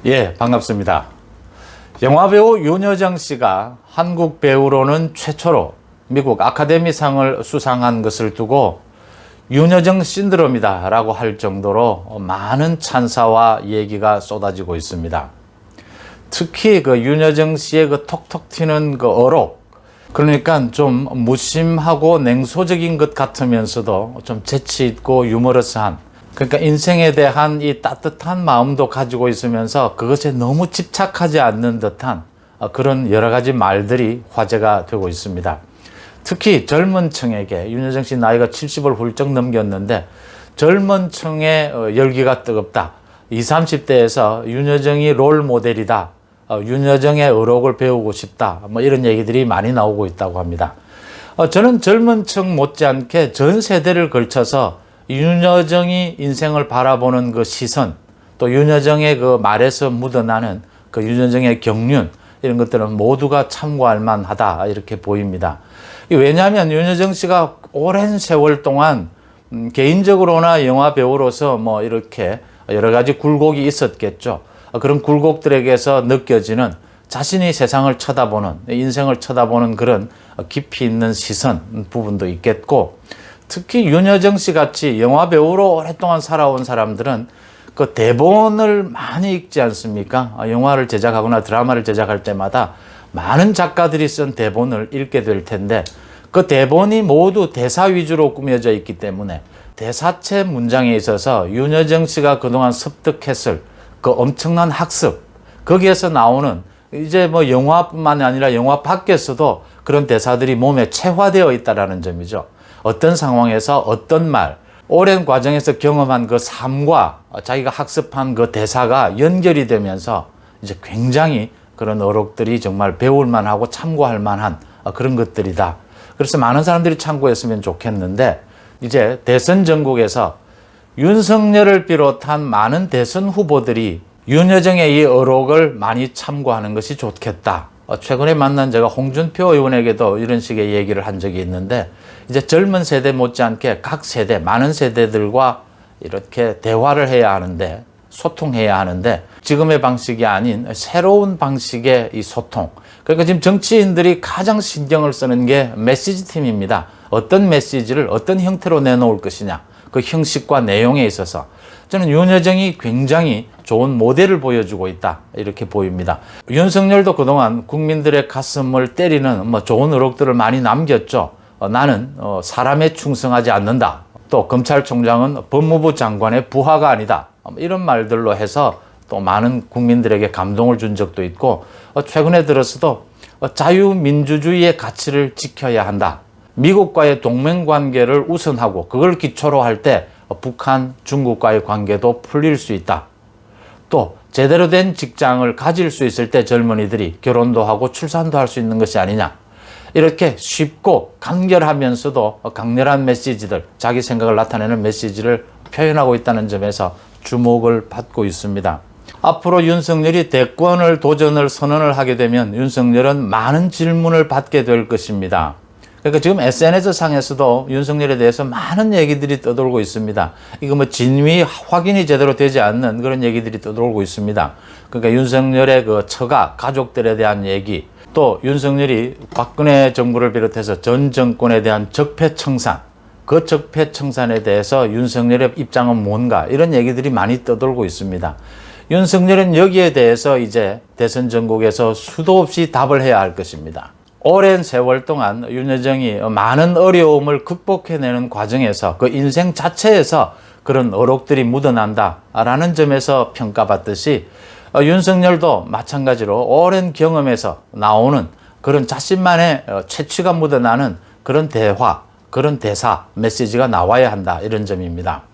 예, 반갑습니다. 영화배우 윤여정 씨가 한국 배우로는 최초로 미국 아카데미상을 수상한 것을 두고 윤여정 신드롬이다 라고 할 정도로 많은 찬사와 얘기가 쏟아지고 있습니다. 특히 그 윤여정 씨의 그 톡톡 튀는 그 어록, 그러니까 좀 무심하고 냉소적인 것 같으면서도 좀 재치 있고 유머러스한, 그러니까 인생에 대한 이 따뜻한 마음도 가지고 있으면서 그것에 너무 집착하지 않는 듯한 그런 여러 가지 말들이 화제가 되고 있습니다. 특히 젊은 층에게, 윤여정 씨 나이가 70을 훌쩍 넘겼는데 젊은 층의 열기가 뜨겁다. 20, 30대에서 윤여정이 롤 모델이다. 윤여정의 어록을 배우고 싶다. 뭐 이런 얘기들이 많이 나오고 있다고 합니다. 저는 젊은 층 못지않게 전 세대를 걸쳐서 윤여정이 인생을 바라보는 그 시선, 또 윤여정의 그 말에서 묻어나는 그 윤여정의 경륜, 이런 것들은 모두가 참고할 만하다 이렇게 보입니다. 왜냐하면 윤여정 씨가 오랜 세월 동안 개인적으로나 영화 배우로서 뭐 이렇게 여러 가지 굴곡이 있었겠죠. 그런 굴곡들에게서 느껴지는 자신이 세상을 쳐다보는, 인생을 쳐다보는 그런 깊이 있는 시선 부분도 있겠고, 특히 윤여정 씨 같이 영화 배우로 오랫동안 살아온 사람들은 그 대본을 많이 읽지 않습니까? 영화를 제작하거나 드라마를 제작할 때마다 많은 작가들이 쓴 대본을 읽게 될 텐데, 그 대본이 모두 대사 위주로 꾸며져 있기 때문에 대사체 문장에 있어서 윤여정 씨가 그동안 습득했을 그 엄청난 학습, 거기에서 나오는 이제 뭐 영화뿐만 아니라 영화 밖에서도 그런 대사들이 몸에 체화되어 있다는 점이죠. 어떤 상황에서 어떤 말, 오랜 과정에서 경험한 그 삶과 자기가 학습한 그 대사가 연결이 되면서 이제 굉장히 그런 어록들이 정말 배울 만하고 참고할 만한 그런 것들이다. 그래서 많은 사람들이 참고했으면 좋겠는데, 이제 대선 전국에서 윤석열을 비롯한 많은 대선 후보들이 윤여정의 이 어록을 많이 참고하는 것이 좋겠다. 최근에 만난 제가 홍준표 의원에게도 이런 식의 얘기를 한 적이 있는데, 이제 젊은 세대 못지않게 각 세대, 많은 세대들과 이렇게 대화를 해야 하는데, 소통해야 하는데, 지금의 방식이 아닌 새로운 방식의 이 소통. 그러니까 지금 정치인들이 가장 신경을 쓰는 게 메시지 팀입니다. 어떤 메시지를 어떤 형태로 내놓을 것이냐. 그 형식과 내용에 있어서 저는 윤여정이 굉장히 좋은 모델을 보여주고 있다 이렇게 보입니다. 윤석열도 그동안 국민들의 가슴을 때리는 뭐 좋은 어록들을 많이 남겼죠. 나는 사람에 충성하지 않는다. 또 검찰총장은 법무부 장관의 부하가 아니다. 이런 말들로 해서 또 많은 국민들에게 감동을 준 적도 있고, 최근에 들어서도 자유민주주의의 가치를 지켜야 한다. 미국과의 동맹관계를 우선하고 그걸 기초로 할 때 북한, 중국과의 관계도 풀릴 수 있다. 또 제대로 된 직장을 가질 수 있을 때 젊은이들이 결혼도 하고 출산도 할 수 있는 것이 아니냐. 이렇게 쉽고 간결하면서도 강렬한 메시지들, 자기 생각을 나타내는 메시지를 표현하고 있다는 점에서 주목을 받고 있습니다. 앞으로 윤석열이 대권을 도전을 선언을 하게 되면 윤석열은 많은 질문을 받게 될 것입니다. 그러니까 지금 SNS 상에서도 윤석열에 대해서 많은 얘기들이 떠돌고 있습니다. 이거 뭐 진위 확인이 제대로 되지 않는 그런 얘기들이 떠돌고 있습니다. 그러니까 윤석열의 그 처가, 가족들에 대한 얘기, 또 윤석열이 박근혜 정부를 비롯해서 전 정권에 대한 적폐청산, 그 적폐청산에 대해서 윤석열의 입장은 뭔가, 이런 얘기들이 많이 떠돌고 있습니다. 윤석열은 여기에 대해서 이제 대선 전국에서 수도 없이 답을 해야 할 것입니다. 오랜 세월 동안 윤여정이 많은 어려움을 극복해내는 과정에서 그 인생 자체에서 그런 어록들이 묻어난다라는 점에서 평가받듯이, 윤석열도 마찬가지로 오랜 경험에서 나오는 그런 자신만의 채취가 묻어나는 그런 대화, 그런 대사, 메시지가 나와야 한다, 이런 점입니다.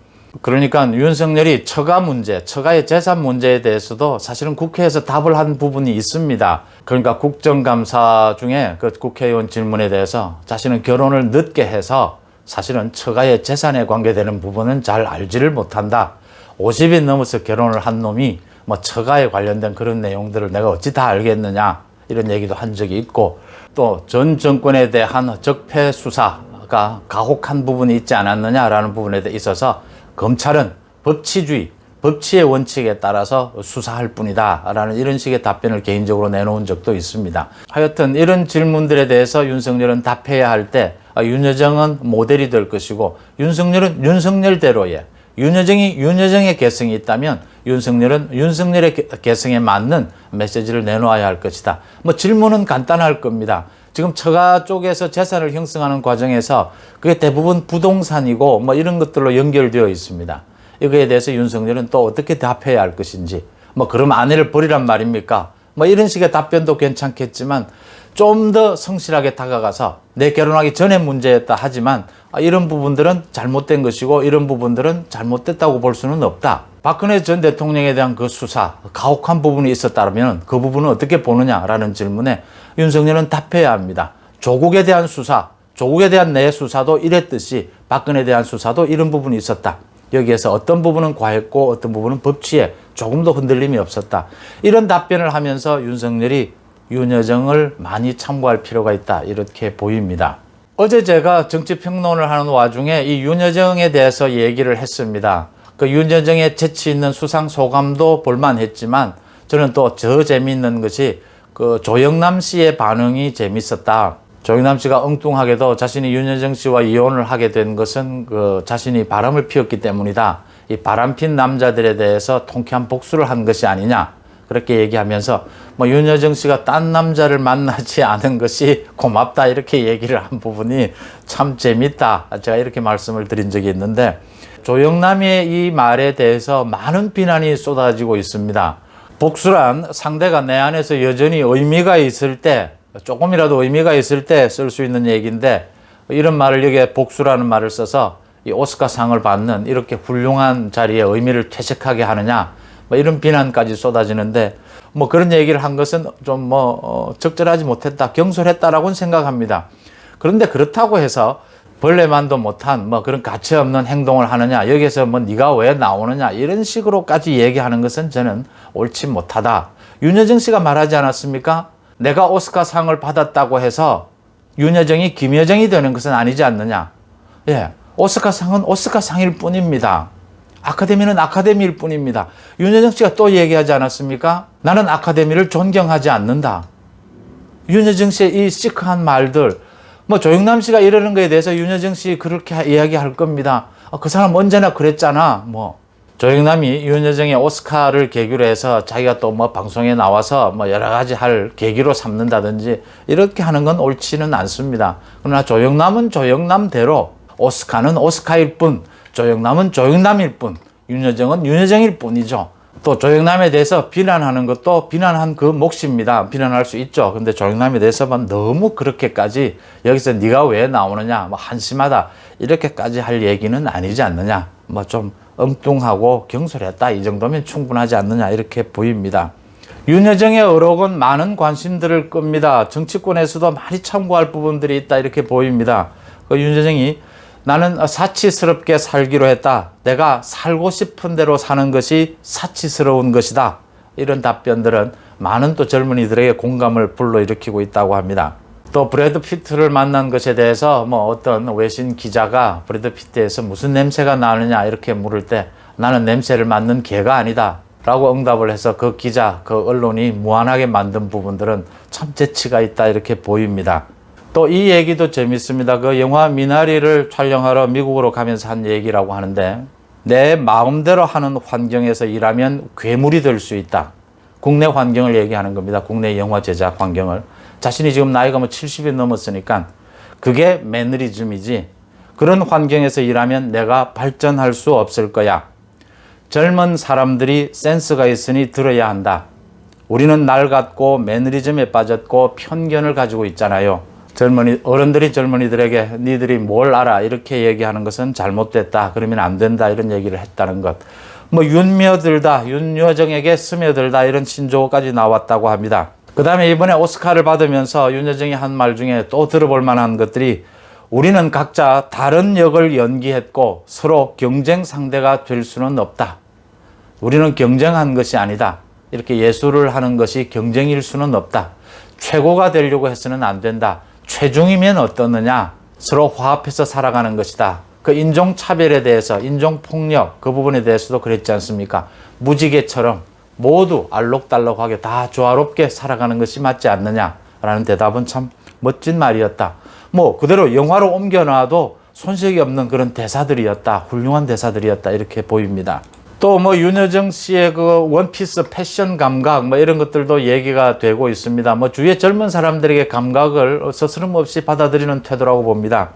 그러니까 윤석열이 처가 문제, 처가의 재산 문제에 대해서도 사실은 국회에서 답을 한 부분이 있습니다. 그러니까 국정감사 중에 그 국회의원 질문에 대해서 자신은 결혼을 늦게 해서 사실은 처가의 재산에 관계되는 부분은 잘 알지를 못한다. 50이 넘어서 결혼을 한 놈이 뭐 처가에 관련된 그런 내용들을 내가 어찌 다 알겠느냐, 이런 얘기도 한 적이 있고, 또 전 정권에 대한 적폐 수사가 가혹한 부분이 있지 않았느냐라는 부분에 있어서 검찰은 법치주의, 법치의 원칙에 따라서 수사할 뿐이다 라는 이런 식의 답변을 개인적으로 내놓은 적도 있습니다. 하여튼 이런 질문들에 대해서 윤석열은 답해야 할 때 윤여정은 모델이 될 것이고 윤석열은 윤석열대로의 윤여정이 윤여정의 개성이 있다면 윤석열은 윤석열의 개성에 맞는 메시지를 내놓아야 할 것이다. 뭐 질문은 간단할 겁니다. 지금 처가 쪽에서 재산을 형성하는 과정에서 그게 대부분 부동산이고 뭐 이런 것들로 연결되어 있습니다. 이거에 대해서 윤석열은 또 어떻게 답해야 할 것인지, 뭐 그럼 아내를 버리란 말입니까? 뭐 이런 식의 답변도 괜찮겠지만 좀 더 성실하게 다가가서 내 결혼하기 전에 문제였다 하지만 이런 부분들은 잘못된 것이고 이런 부분들은 잘못됐다고 볼 수는 없다. 박근혜 전 대통령에 대한 그 수사, 가혹한 부분이 있었다면 그 부분은 어떻게 보느냐라는 질문에 윤석열은 답해야 합니다. 조국에 대한 수사, 조국에 대한 내 수사도 이랬듯이 박근혜에 대한 수사도 이런 부분이 있었다. 여기에서 어떤 부분은 과했고 어떤 부분은 법치에 조금도 흔들림이 없었다. 이런 답변을 하면서 윤석열이 윤여정을 많이 참고할 필요가 있다. 이렇게 보입니다. 어제 제가 정치평론을 하는 와중에 이 윤여정에 대해서 얘기를 했습니다. 그 윤여정의 재치 있는 수상 소감도 볼만했지만 저는 또 더 재미있는 것이 그 조영남 씨의 반응이 재밌었다. 조영남 씨가 엉뚱하게도 자신이 윤여정 씨와 이혼을 하게 된 것은 그 자신이 바람을 피웠기 때문이다. 이 바람핀 남자들에 대해서 통쾌한 복수를 한 것이 아니냐. 그렇게 얘기하면서 뭐 윤여정 씨가 딴 남자를 만나지 않은 것이 고맙다 이렇게 얘기를 한 부분이 참 재밌다. 제가 이렇게 말씀을 드린 적이 있는데 조영남의 이 말에 대해서 많은 비난이 쏟아지고 있습니다. 복수란 상대가 내 안에서 여전히 의미가 있을 때, 조금이라도 의미가 있을 때 쓸 수 있는 얘기인데 이런 말을 여기에 복수라는 말을 써서 이 오스카상을 받는 이렇게 훌륭한 자리에 의미를 퇴색하게 하느냐 뭐 이런 비난까지 쏟아지는데 뭐 그런 얘기를 한 것은 좀 적절하지 못했다, 경솔했다라고는 생각합니다. 그런데 그렇다고 해서 벌레만도 못한 뭐 그런 가치 없는 행동을 하느냐, 여기서 뭐 네가 왜 나오느냐 이런 식으로까지 얘기하는 것은 저는 옳지 못하다. 윤여정 씨가 말하지 않았습니까? 내가 오스카상을 받았다고 해서 윤여정이 김여정이 되는 것은 아니지 않느냐. 예, 오스카상은 오스카상일 뿐입니다. 아카데미는 아카데미일 뿐입니다. 윤여정 씨가 또 얘기하지 않았습니까? 나는 아카데미를 존경하지 않는다. 윤여정 씨의 이 시크한 말들, 뭐 조영남 씨가 이러는 거에 대해서 윤여정 씨 그렇게 이야기할 겁니다. 그 사람 언제나 그랬잖아. 뭐 조영남이 윤여정의 오스카를 계기로 해서 자기가 또 뭐 방송에 나와서 뭐 여러 가지 할 계기로 삼는다든지 이렇게 하는 건 옳지는 않습니다. 그러나 조영남은 조영남대로 오스카는 오스카일 뿐, 조영남은 조영남일 뿐, 윤여정은 윤여정일 뿐이죠. 또 조영남에 대해서 비난하는 것도 비난한 그 몫입니다. 비난할 수 있죠. 근데 조영남에 대해서만 너무 그렇게까지 여기서 네가 왜 나오느냐, 뭐 한심하다 이렇게까지 할 얘기는 아니지 않느냐. 뭐 좀 엉뚱하고 경솔했다 이 정도면 충분하지 않느냐 이렇게 보입니다. 윤여정의 의혹은 많은 관심들을 끕니다. 정치권에서도 많이 참고할 부분들이 있다 이렇게 보입니다. 그 윤여정이 나는 사치스럽게 살기로 했다. 내가 살고 싶은 대로 사는 것이 사치스러운 것이다. 이런 답변들은 많은 또 젊은이들에게 공감을 불러일으키고 있다고 합니다. 또 브래드 피트를 만난 것에 대해서 뭐 어떤 외신 기자가 브래드 피트에서 무슨 냄새가 나느냐 이렇게 물을 때 나는 냄새를 맡는 개가 아니다 라고 응답을 해서 그 기자, 그 언론이 무한하게 만든 부분들은 참 재치가 있다 이렇게 보입니다. 또 이 얘기도 재밌습니다. 그 영화 미나리를 촬영하러 미국으로 가면서 한 얘기라고 하는데 내 마음대로 하는 환경에서 일하면 괴물이 될 수 있다. 국내 환경을 얘기하는 겁니다. 국내 영화 제작 환경을. 자신이 지금 나이가 뭐 70이 넘었으니까 그게 매너리즘이지. 그런 환경에서 일하면 내가 발전할 수 없을 거야. 젊은 사람들이 센스가 있으니 들어야 한다. 우리는 낡았고 매너리즘에 빠졌고 편견을 가지고 있잖아요. 어른들이 젊은이들에게 니들이 뭘 알아 이렇게 얘기하는 것은 잘못됐다. 그러면 안 된다 이런 얘기를 했다는 것. 뭐 윤며들다, 윤여정에게 스며들다 이런 신조어까지 나왔다고 합니다. 그 다음에 이번에 오스카를 받으면서 윤여정이 한 말 중에 또 들어볼 만한 것들이 우리는 각자 다른 역을 연기했고 서로 경쟁 상대가 될 수는 없다. 우리는 경쟁한 것이 아니다. 이렇게 예술을 하는 것이 경쟁일 수는 없다. 최고가 되려고 해서는 안 된다. 최중이면 어떻느냐? 서로 화합해서 살아가는 것이다. 그 인종차별에 대해서, 인종폭력 그 부분에 대해서도 그랬지 않습니까? 무지개처럼 모두 알록달록하게 다 조화롭게 살아가는 것이 맞지 않느냐라는 대답은 참 멋진 말이었다. 뭐 그대로 영화로 옮겨놔도 손색이 없는 그런 대사들이었다. 훌륭한 대사들이었다. 이렇게 보입니다. 또 뭐 윤여정 씨의 그 원피스 패션 감각 뭐 이런 것들도 얘기가 되고 있습니다. 뭐 주위의 젊은 사람들에게 감각을 서스름없이 받아들이는 태도라고 봅니다.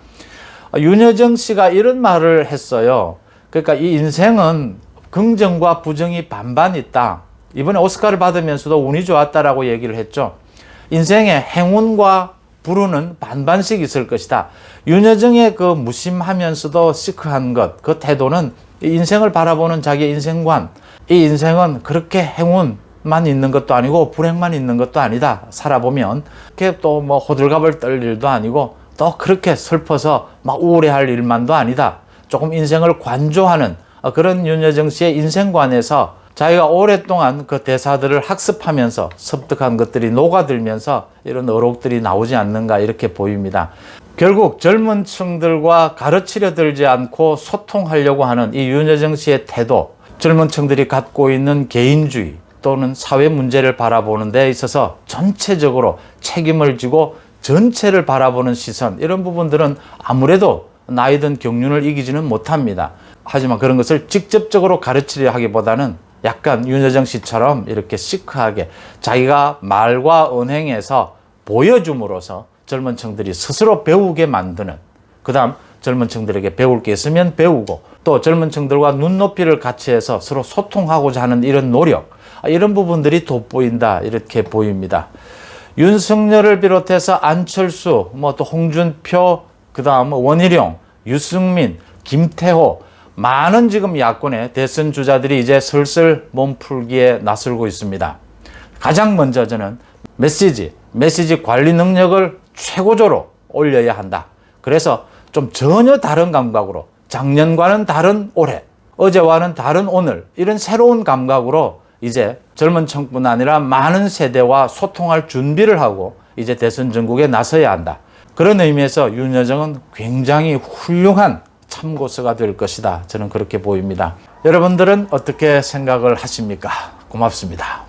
윤여정 씨가 이런 말을 했어요. 그러니까 이 인생은 긍정과 부정이 반반 있다. 이번에 오스카를 받으면서도 운이 좋았다라고 얘기를 했죠. 인생에 행운과 불운은 반반씩 있을 것이다. 윤여정의 그 무심하면서도 시크한 것, 그 태도는 이 인생을 바라보는 자기의 인생관, 이 인생은 그렇게 행운만 있는 것도 아니고 불행만 있는 것도 아니다. 살아보면 그렇게 또 뭐 호들갑을 떨 일도 아니고 또 그렇게 슬퍼서 막 우울해할 일만도 아니다. 조금 인생을 관조하는 그런 윤여정 씨의 인생관에서 자기가 오랫동안 그 대사들을 학습하면서 습득한 것들이 녹아들면서 이런 어록들이 나오지 않는가 이렇게 보입니다. 결국 젊은 층들과 가르치려 들지 않고 소통하려고 하는 이 윤여정 씨의 태도, 젊은 층들이 갖고 있는 개인주의 또는 사회 문제를 바라보는 데 있어서 전체적으로 책임을 지고 전체를 바라보는 시선, 이런 부분들은 아무래도 나이든 경륜을 이기지는 못합니다. 하지만 그런 것을 직접적으로 가르치려 하기보다는 약간 윤여정 씨처럼 이렇게 시크하게 자기가 말과 언행에서 보여줌으로써 젊은 층들이 스스로 배우게 만드는, 그 다음 젊은 층들에게 배울 게 있으면 배우고 또 젊은 층들과 눈높이를 같이 해서 서로 소통하고자 하는 이런 노력, 이런 부분들이 돋보인다 이렇게 보입니다. 윤석열을 비롯해서 안철수, 뭐 또 홍준표, 그 다음 원희룡, 유승민, 김태호, 많은 지금 야권의 대선 주자들이 이제 슬슬 몸풀기에 나설고 있습니다. 가장 먼저 저는 메시지 관리 능력을 최고조로 올려야 한다. 그래서 좀 전혀 다른 감각으로, 작년과는 다른 올해, 어제와는 다른 오늘, 이런 새로운 감각으로 이제 젊은 층뿐 아니라 많은 세대와 소통할 준비를 하고 이제 대선 전국에 나서야 한다. 그런 의미에서 윤여정은 굉장히 훌륭한 참고서가 될 것이다. 저는 그렇게 보입니다. 여러분들은 어떻게 생각을 하십니까? 고맙습니다.